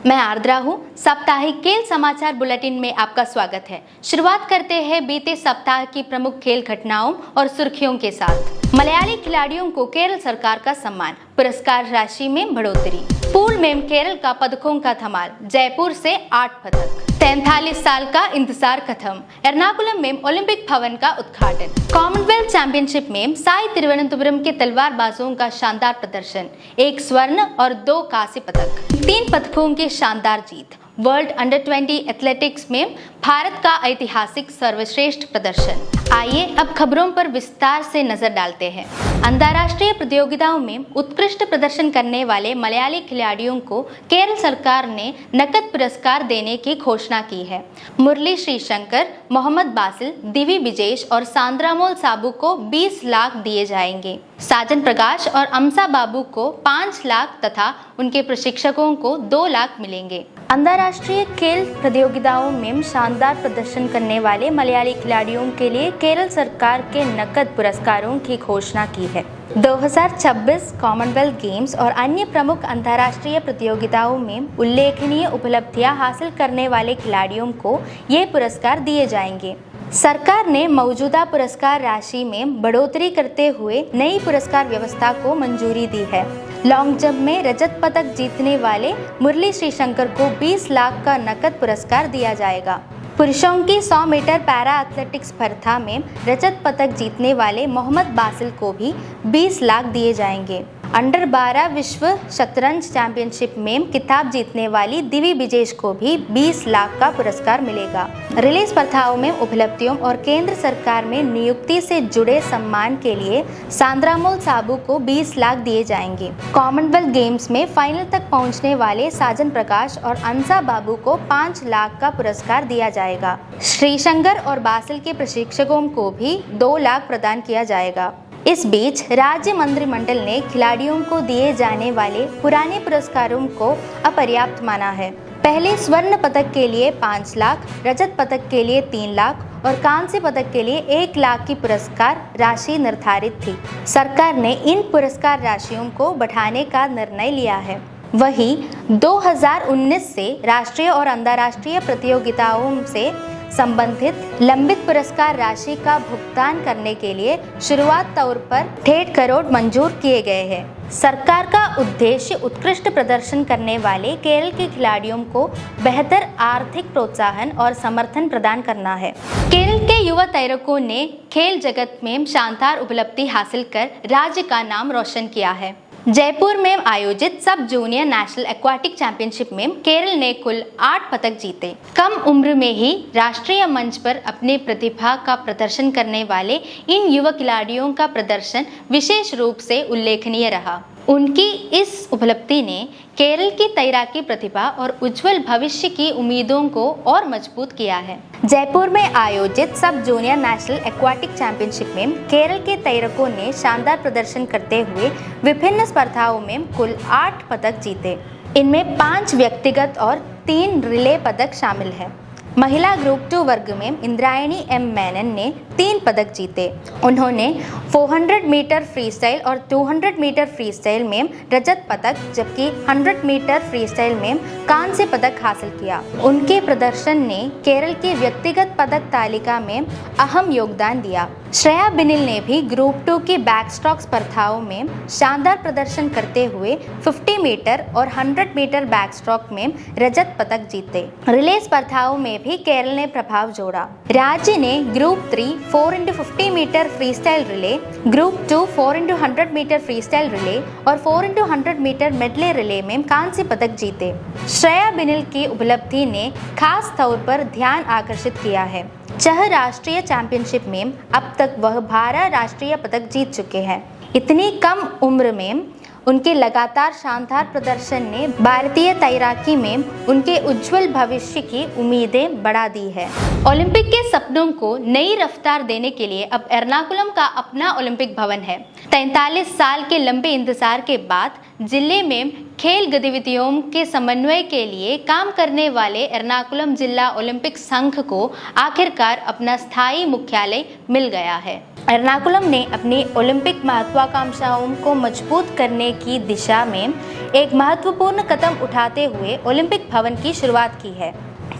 मैं आर्द्रा हूँ। साप्ताहिक खेल समाचार बुलेटिन में आपका स्वागत है। शुरुआत करते हैं बीते सप्ताह की प्रमुख खेल घटनाओं और सुर्खियों के साथ। मलयाली खिलाड़ियों को केरल सरकार का सम्मान, पुरस्कार राशि में बढ़ोतरी। पूल में केरल का पदकों का धमाल, जयपुर से 8 पदक। 43 साल का इंतजार खत्म, एर्नाकुलम में ओलंपिक भवन का उद्घाटन। कॉमनवेल्थ चैंपियनशिप में साई तिरुवनंतपुरम के तलवारबाजों का शानदार प्रदर्शन, 1 स्वर्ण और 2 कांस्य पदक, 3 पदकों की शानदार जीत। वर्ल्ड अंडर-20 एथलेटिक्स में भारत का ऐतिहासिक सर्वश्रेष्ठ प्रदर्शन। आइए अब खबरों पर विस्तार से नजर डालते हैं। अंतर्राष्ट्रीय प्रतियोगिताओं में उत्कृष्ट प्रदर्शन करने वाले मलयाली खिलाड़ियों को केरल सरकार ने नकद पुरस्कार देने की घोषणा की है। मुरली श्रीशंकर, मोहम्मद बासिल, दिवी विजेश और सांद्रामोल साबू को 20 लाख दिए जाएंगे। साजन प्रकाश और अमसा बाबू को 5 लाख तथा उनके प्रशिक्षकों को 2 लाख मिलेंगे। अंतर्राष्ट्रीय खेल प्रतियोगिताओं में शानदार प्रदर्शन करने वाले मलयाली खिलाड़ियों के लिए केरल सरकार के नकद पुरस्कारों की घोषणा की है। 2026 कॉमनवेल्थ गेम्स और अन्य प्रमुख अंतर्राष्ट्रीय प्रतियोगिताओं में उल्लेखनीय उपलब्धियां हासिल करने वाले खिलाड़ियों को ये पुरस्कार दिए जाएंगे। सरकार ने मौजूदा पुरस्कार राशि में बढ़ोतरी करते हुए नई पुरस्कार व्यवस्था को मंजूरी दी है। लॉन्ग जंप में रजत पदक जीतने वाले मुरली श्रीशंकर को 20 लाख का नकद पुरस्कार दिया जाएगा। पुरुषों की 100 मीटर पैरा एथलेटिक्स स्पर्धा में रजत पदक जीतने वाले मोहम्मद बासिल को भी 20 लाख दिए जाएंगे। अंडर 12 विश्व शतरंज चैंपियनशिप में खिताब जीतने वाली दिवी विजेश को भी 20 लाख का पुरस्कार मिलेगा। रिले स्पर्धाओं में उपलब्धियों और केंद्र सरकार में नियुक्ति से जुड़े सम्मान के लिए सांद्रामोल साबू को 20 लाख दिए जाएंगे। कॉमनवेल्थ गेम्स में फाइनल तक पहुंचने वाले साजन प्रकाश और अंसा बाबू को 5 लाख का पुरस्कार दिया जाएगा। श्रीशंकर और बासिल के प्रशिक्षकों को भी 2 लाख प्रदान किया जाएगा। इस बीच राज्य मंत्रिमंडल ने खिलाड़ियों को दिए जाने वाले पुराने पुरस्कारों को अपर्याप्त माना है। पहले स्वर्ण पदक के लिए 5 लाख, रजत पदक के लिए 3 लाख और कांस्य पदक के लिए 1 लाख की पुरस्कार राशि निर्धारित थी। सरकार ने इन पुरस्कार राशियों को बढ़ाने का निर्णय लिया है। वहीं 2019 से राष्ट्रीय और अंतर्राष्ट्रीय प्रतियोगिताओं से संबंधित लंबित पुरस्कार राशि का भुगतान करने के लिए शुरुआत तौर पर 1.5 करोड़ मंजूर किए गए हैं। सरकार का उद्देश्य उत्कृष्ट प्रदर्शन करने वाले केरल के खिलाड़ियों को बेहतर आर्थिक प्रोत्साहन और समर्थन प्रदान करना है। केरल के युवा तैराकों ने खेल जगत में शानदार उपलब्धि हासिल कर राज्य का नाम रोशन किया है। जयपुर में आयोजित सब जूनियर नेशनल एक्वाटिक चैंपियनशिप में केरल ने कुल 8 पदक जीते। कम उम्र में ही राष्ट्रीय मंच पर अपने प्रतिभा का प्रदर्शन करने वाले इन युवा खिलाड़ियों का प्रदर्शन विशेष रूप से उल्लेखनीय रहा। उनकी इस उपलब्धि ने केरल की तैराकी प्रतिभा और उज्जवल भविष्य की उम्मीदों को और मजबूत किया है। जयपुर में आयोजित सब जूनियर नेशनल एक्वाटिक चैंपियनशिप में केरल के तैराकों ने शानदार प्रदर्शन करते हुए विभिन्न स्पर्धाओं में कुल 8 पदक जीते। इनमें 5 व्यक्तिगत और 3 रिले पदक शामिल हैं। महिला ग्रुप 2 वर्ग में इंद्रायणी एम मेनन ने 3 पदक जीते। उन्होंने 400 मीटर फ्रीस्टाइल और 200 मीटर फ्रीस्टाइल में रजत पदक जबकि 100 मीटर फ्रीस्टाइल में कांस्य पदक हासिल किया। उनके प्रदर्शन ने केरल की व्यक्तिगत पदक तालिका में अहम योगदान दिया। श्रेया बिनिल ने भी ग्रुप 2 की बैकस्ट्रोक स्पर्धाओं में शानदार प्रदर्शन करते हुए 50 मीटर और 100 मीटर बैकस्ट्रोक में रजत पदक जीते। रिले स्पर्धाओं में भी केरल ने प्रभाव जोड़ा। राज्य ने group 3 4x50 metre freestyle relay, group 2 4x100 metre freestyle relay और 4x100 मीटर मेडले रिले में कांस्य पदक जीते। श्रेया बिनिल की उपलब्धि ने खास तौर पर ध्यान आकर्षित किया है। 6 राष्ट्रीय चैंपियनशिप में अब तक वह 12 राष्ट्रीय पदक जीत चुके हैं। इतनी कम उम्र में उनके लगातार शानदार प्रदर्शन ने भारतीय तैराकी में उनके उज्जवल भविष्य की उम्मीदें बढ़ा दी है। ओलंपिक के सपनों को नई रफ्तार देने के लिए अब एर्नाकुलम का अपना ओलंपिक भवन है। 43 साल के लंबे इंतजार के बाद जिले में खेल गतिविधियों के समन्वय के लिए काम करने वाले एर्नाकुलम जिला ओलंपिक संघ को आखिरकार अपना स्थायी मुख्यालय मिल गया है। एर्नाकुलम ने अपनी ओलंपिक महत्वाकांक्षाओं को मजबूत करने की दिशा में एक महत्वपूर्ण कदम उठाते हुए ओलंपिक भवन की शुरुआत की है।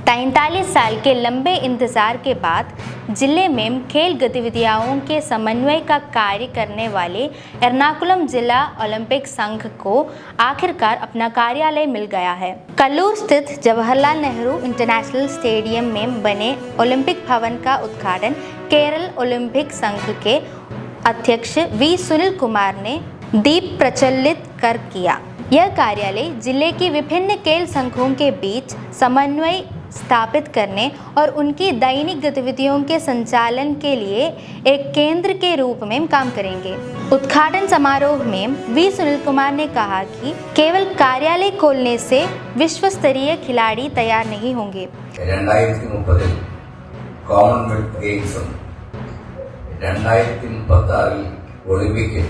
43 साल के लंबे इंतजार के बाद जिले में खेल गतिविधियों के समन्वय का कार्य करने वाले एर्नाकुलम जिला ओलंपिक संघ को आखिरकार अपना कार्यालय मिल गया है। कल्लूर स्थित जवाहरलाल नेहरू इंटरनेशनल स्टेडियम में बने ओलंपिक भवन का उद्घाटन केरल ओलंपिक संघ के अध्यक्ष वी सुनील कुमार ने दीप प्रज्वलित कर किया। यह कार्यालय जिले की विभिन्न खेल संघों के बीच समन्वय स्थापित करने और उनकी दैनिक गतिविधियों के संचालन के लिए एक केंद्र के रूप में काम करेंगे। उद्घाटन समारोह में वी सुनील कुमार ने कहा कि केवल कार्यालय खोलने से विश्व स्तरीय खिलाड़ी तैयार नहीं होंगे। 2030 കോമൺവെൽത്ത് ഗെയിംസും 2036 ഒളിമ്പിക്കും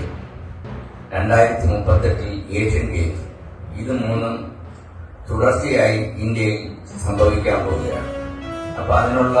2038 ഏഷ്യൻ ഗെയിംസ് ഇത് മൂന്നും തുടർച്ചയായി ഇന്ത്യയിൽ സംഭവിക്കാൻ പോവുകയാണ്। അപ്പോൾ അതിനുള്ള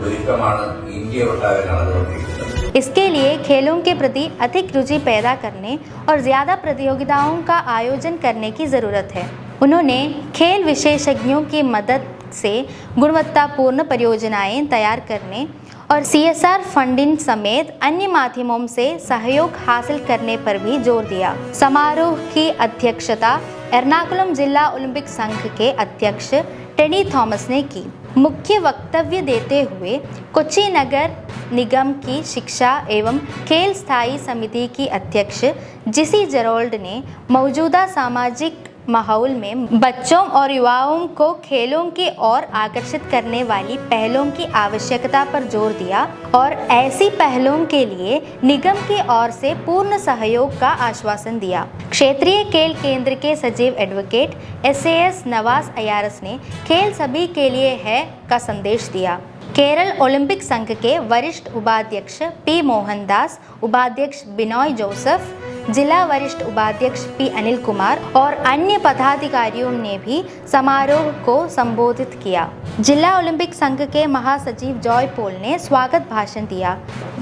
ഒരുക്കമാണ് ഇന്ത്യ ഒട്ടാകെ നടന്നുകൊണ്ടിരിക്കുന്നത്। इसके लिए खेलों के प्रति अधिक रुचि पैदा करने और ज़्यादा प्रतियोगिताओं का आयोजन करने की ज़रूरत है। उन्होंने खेल विशेषज्ञों की मदद से गुणवत्तापूर्ण परियोजनाएं तैयार करने और CSR फंडिंग समेत अन्य माध्यमों से सहयोग हासिल करने पर भी जोर दिया। समारोह की अध्यक्षता एर्नाकुलम जिला ओलंपिक संघ के अध्यक्ष टेनी थॉमस ने की। मुख्य वक्तव्य देते हुए कोच्चि नगर निगम की शिक्षा एवं खेल स्थायी समिति की अध्यक्ष जिसी जेरोल्ड ने मौजूदा सामाजिक माहौल में बच्चों और युवाओं को खेलों की ओर आकर्षित करने वाली पहलों की आवश्यकता पर जोर दिया और ऐसी पहलों के लिए निगम की ओर से पूर्ण सहयोग का आश्वासन दिया। क्षेत्रीय खेल केंद्र के सचिव एडवोकेट SAS नवाज अयारस ने खेल सभी के लिए है का संदेश दिया। केरल ओलंपिक संघ के वरिष्ठ उपाध्यक्ष P मोहनदास, उपाध्यक्ष बिनॉय जोसेफ, जिला वरिष्ठ उपाध्यक्ष P अनिल कुमार और अन्य पदाधिकारियों ने भी समारोह को संबोधित किया। जिला ओलंपिक संघ के महासचिव जॉय पॉल ने स्वागत भाषण दिया,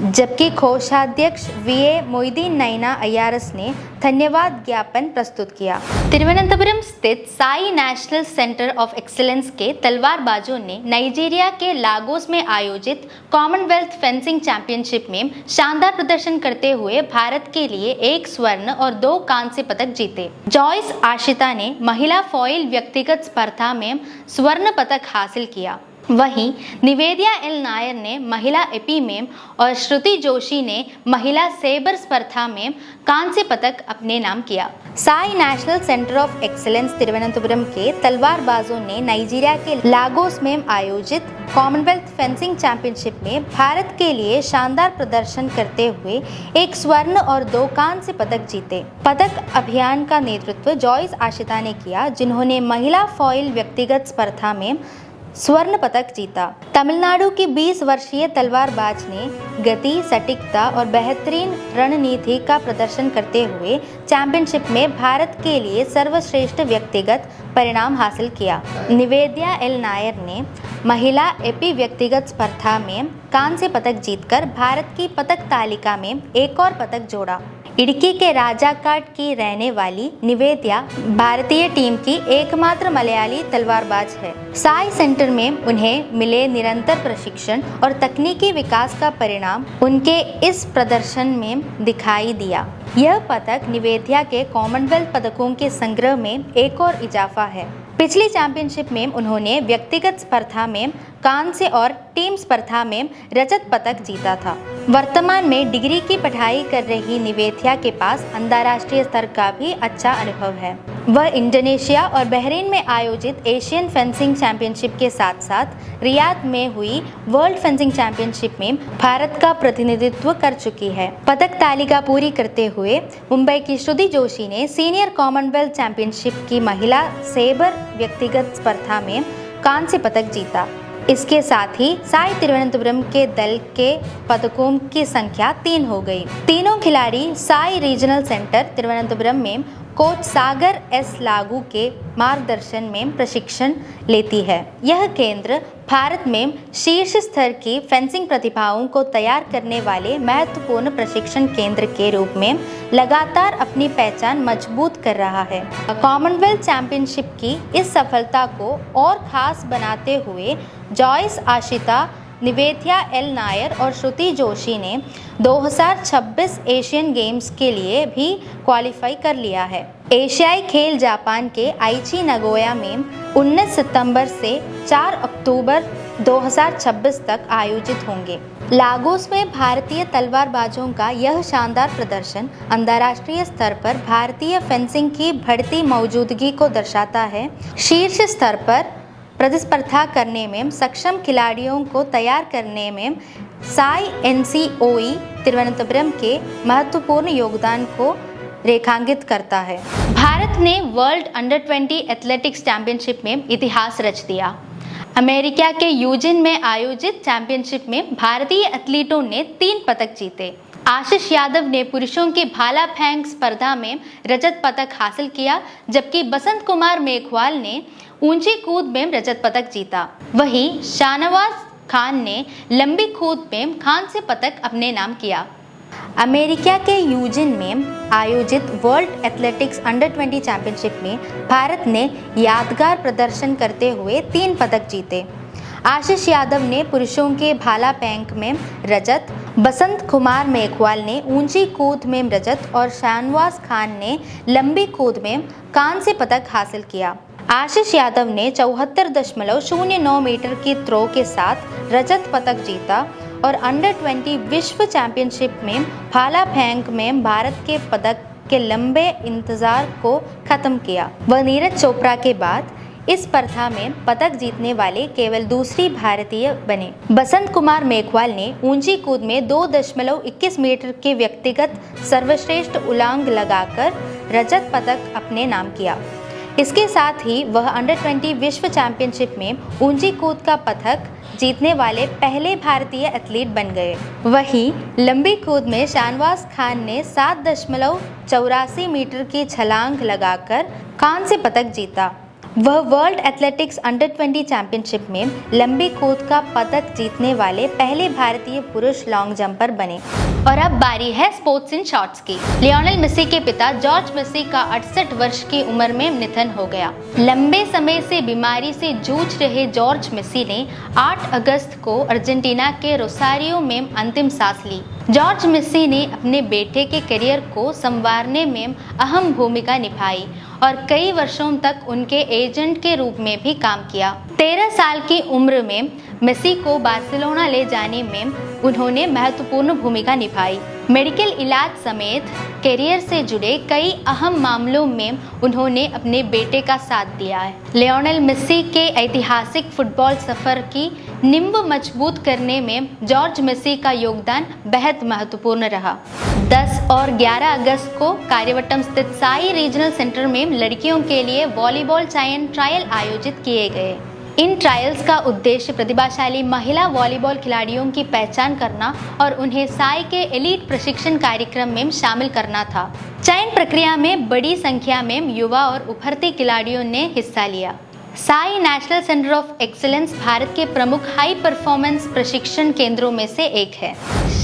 जबकि कोषाध्यक्ष VA मोइदीन नैना अयारस ने धन्यवाद ज्ञापन प्रस्तुत किया। तिरुवनंतपुरम स्थित Sai national centre of excellence के तलवारबाजों ने नाइजीरिया के लागोस में आयोजित कॉमनवेल्थ फेंसिंग चैंपियनशिप में शानदार प्रदर्शन करते हुए भारत के लिए 1 स्वर्ण और 2 कांस्य पदक जीते। जॉयस आशिता ने महिला फॉइल व्यक्तिगत स्पर्धा में स्वर्ण पदक हासिल किया। वहीं निवेदिया एल नायर ने महिला एपी में और श्रुति जोशी ने महिला सेबर स्पर्धा में कांस्य पदक अपने नाम किया। Sai national centre of excellence Thiruvananthapuram के तलवारबाजों ने नाइजीरिया के लागोस में आयोजित कॉमनवेल्थ फेंसिंग चैंपियनशिप में भारत के लिए शानदार प्रदर्शन करते हुए 1 स्वर्ण और 2 कांस्य पदक जीते। पदक अभियान का नेतृत्व जॉयस आशिता ने किया, जिन्होंने महिला फॉइल व्यक्तिगत स्पर्धा में स्वर्ण पदक जीता। तमिलनाडु की 20 वर्षीय तलवारबाज ने गति, सटीकता और बेहतरीन रणनीति का प्रदर्शन करते हुए चैंपियनशिप में भारत के लिए सर्वश्रेष्ठ व्यक्तिगत परिणाम हासिल किया। निवेदिया एल नायर ने महिला एपी व्यक्तिगत स्पर्धा में कांस्य पदक जीतकर भारत की पदक तालिका में एक और पदक जोड़ा। इडुक्की के राजाकाट की रहने वाली निवेदिया भारतीय टीम की एकमात्र मलयाली तलवारबाज है। साई सेंटर में उन्हें मिले निरंतर प्रशिक्षण और तकनीकी विकास का परिणाम उनके इस प्रदर्शन में दिखाई दिया। यह पदक निवेदिया के कॉमनवेल्थ पदकों के संग्रह में एक और इजाफा है। पिछली चैंपियनशिप में उन्होंने व्यक्तिगत स्पर्धा में कांस्य और टीम स्पर्धा में रजत पदक जीता था। वर्तमान में डिग्री की पढ़ाई कर रही निवेदिया के पास अंतर्राष्ट्रीय स्तर का भी अच्छा अनुभव है। वह इंडोनेशिया और बहरीन में आयोजित एशियन फेंसिंग चैंपियनशिप के साथ साथ रियाद में हुई वर्ल्ड फेंसिंग चैंपियनशिप में भारत का प्रतिनिधित्व कर चुकी है। पदक तालिका पूरी करते हुए मुंबई की श्रुति जोशी ने सीनियर कॉमनवेल्थ चैंपियनशिप की महिला सेबर व्यक्तिगत स्पर्धा में कांस्य पदक जीता। इसके साथ ही साई तिरुवनंतपुरम के दल के पदकों की संख्या 3 हो गई। तीनों खिलाड़ी साई रीजनल सेंटर तिरुवनंतपुरम में कोच सागर एस लागू के मार्गदर्शन में प्रशिक्षण लेती है। यह केंद्र भारत में शीर्ष स्तर की फेंसिंग प्रतिभाओं को तैयार करने वाले महत्वपूर्ण प्रशिक्षण केंद्र के रूप में लगातार अपनी पहचान मजबूत कर रहा है। कॉमनवेल्थ चैंपियनशिप की इस सफलता को और खास बनाते हुए जॉयस आशिता, निवेदिया एल नायर और श्रुति जोशी ने 2026 एशियन गेम्स के लिए भी क्वालिफाई कर लिया है। एशियाई खेल जापान के आइची नगोया में 19 सितंबर से 4 अक्टूबर 2026 तक आयोजित होंगे। लागोस में भारतीय तलवारबाजों का यह शानदार प्रदर्शन अंतर्राष्ट्रीय स्तर पर भारतीय फेंसिंग की बढ़ती मौजूदगी को दर्शाता है। शीर्ष स्तर पर प्रतिस्पर्धा करने में सक्षम खिलाड़ियों को तैयार करने में साई NCOE तिरुवनंतपुरम के महत्वपूर्ण योगदान को रेखांकित करता है। भारत ने वर्ल्ड अंडर 20 एथलेटिक्स चैंपियनशिप में इतिहास रच दिया। अमेरिका के यूजिन में आयोजित चैंपियनशिप में भारतीय एथलीटों ने 3 पदक जीते। आशीष यादव ने पुरुषों की भाला फेंक स्पर्धा में रजत पदक हासिल किया, जबकि बसंत कुमार मेघवाल ने ऊंची कूद में रजत पदक जीता। वहीं शाहनवाज खान ने लंबी कूद में कांस्य पदक अपने नाम किया। अमेरिका के यूजिन में आयोजित वर्ल्ड एथलेटिक्स अंडर 20 चैंपियनशिप में भारत ने यादगार प्रदर्शन करते हुए 3 पदक जीते। आशीष यादव ने पुरुषों के भाला फेंक में रजत, बसंत कुमार मेघवाल ने ऊंची कूद में रजत और शाहनवाज खान ने लंबी कूद में कांस्य पदक हासिल किया। आशीष यादव ने 74.09 मीटर की थ्रो के साथ रजत पदक जीता और अंडर 20 विश्व चैंपियनशिप में भाला फेंक में भारत के पदक के लंबे इंतजार को खत्म किया। वह नीरज चोपड़ा के बाद इस स्पर्धा में पदक जीतने वाले केवल दूसरी भारतीय बने। बसंत कुमार मेघवाल ने ऊंची कूद में 2.21 मीटर के व्यक्तिगत सर्वश्रेष्ठ उलांग लगाकर रजत पदक अपने नाम किया। इसके साथ ही वह अंडर 20 विश्व चैंपियनशिप में ऊंची कूद का पदक जीतने वाले पहले भारतीय एथलीट बन गए। वहीं लंबी कूद में शाहनवाज खान ने 7.84 मीटर की छलांग लगाकर कांस्य पदक जीता। वह वर्ल्ड एथलेटिक्स अंडर 20 चैंपियनशिप में लंबी कूद का पदक जीतने वाले पहले भारतीय पुरुष लॉन्ग जंपर बने। और अब बारी है स्पोर्ट्स इन शॉर्ट्स की। लियोनेल मेसी के पिता जॉर्ज मेसी का 68 वर्ष की उम्र में निधन हो गया। लंबे समय से बीमारी से जूझ रहे जॉर्ज मेसी ने 8 अगस्त को अर्जेंटीना के रोसारियो में अंतिम सांस ली। जॉर्ज मेसी ने अपने बेटे के करियर को संवारने में अहम भूमिका निभाई और कई वर्षों तक उनके एजेंट के रूप में भी काम किया। 13 साल की उम्र में मेसी को बार्सिलोना ले जाने में उन्होंने महत्वपूर्ण भूमिका निभाई। मेडिकल इलाज समेत करियर से जुड़े कई अहम मामलों में उन्होंने अपने बेटे का साथ दिया है। लियोनेल मेसी के ऐतिहासिक फुटबॉल सफर की नींव मजबूत करने में जॉर्ज मेसी का योगदान बेहद महत्वपूर्ण रहा। 10 और 11 अगस्त को कार्यवटम स्थित साई रीजनल सेंटर में लड़कियों के लिए वॉलीबॉल चयन ट्रायल आयोजित किए गए। इन ट्रायल्स का उद्देश्य प्रतिभाशाली महिला वॉलीबॉल खिलाड़ियों की पहचान करना और उन्हें साई के एलीट प्रशिक्षण कार्यक्रम में शामिल करना था। चयन प्रक्रिया में बड़ी संख्या में युवा और उभरती खिलाड़ियों ने हिस्सा लिया। Sai national centre of excellence Bharat के प्रमुख हाई परफॉर्मेंस प्रशिक्षण केंद्रों में से एक है।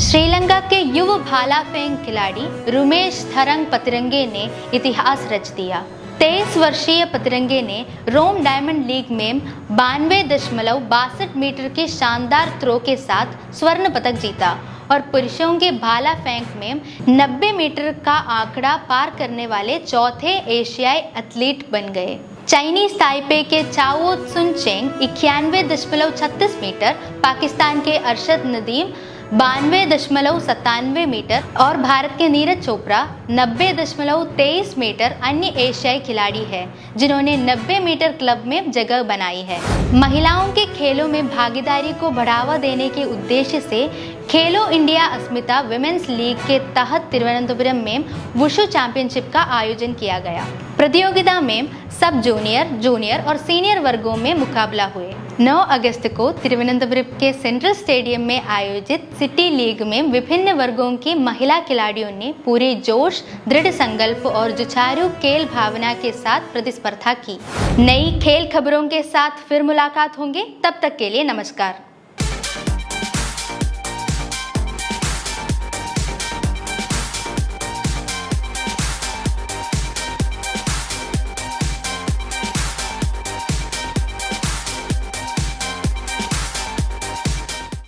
श्रीलंका के युवा भाला फेंक खिलाड़ी रुमेश थरंग पतिरंगे ने इतिहास रच दिया। 23 वर्षीय पतिरंगे ने रोम डायमंड लीग में 92.62 मीटर की शानदार थ्रो के साथ स्वर्ण पदक जीता और पुरुषों के भाला फेंक में 90 मीटर का आंकड़ा पार करने वाले चौथे एशियाई एथलीट बन गए। चाइनीज ताइपे के चाओ त्सुन चेंग 91.36 मीटर, पाकिस्तान के अरशद नदीम 92.97 मीटर और भारत के नीरज चोपड़ा 90.23 मीटर अन्य एशियाई खिलाड़ी हैं जिन्होंने 90 मीटर क्लब में जगह बनाई है। महिलाओं के खेलों में भागीदारी को बढ़ावा देने के उद्देश्य से खेलो इंडिया अस्मिता विमेंस लीग के तहत तिरुवनंतपुरम में वुशु चैंपियनशिप का आयोजन किया गया। प्रतियोगिता में सब जूनियर, जूनियर और सीनियर वर्गों में मुकाबला हुए। 9 अगस्त को तिरुवनंतपुरम के सेंट्रल स्टेडियम में आयोजित सिटी लीग में विभिन्न वर्गों की महिला खिलाड़ियों ने पूरे जोश, दृढ़ संकल्प और जुझारू खेल भावना के साथ प्रतिस्पर्धा की। नई खेल खबरों के साथ फिर मुलाकात होंगे, तब तक के लिए नमस्कार।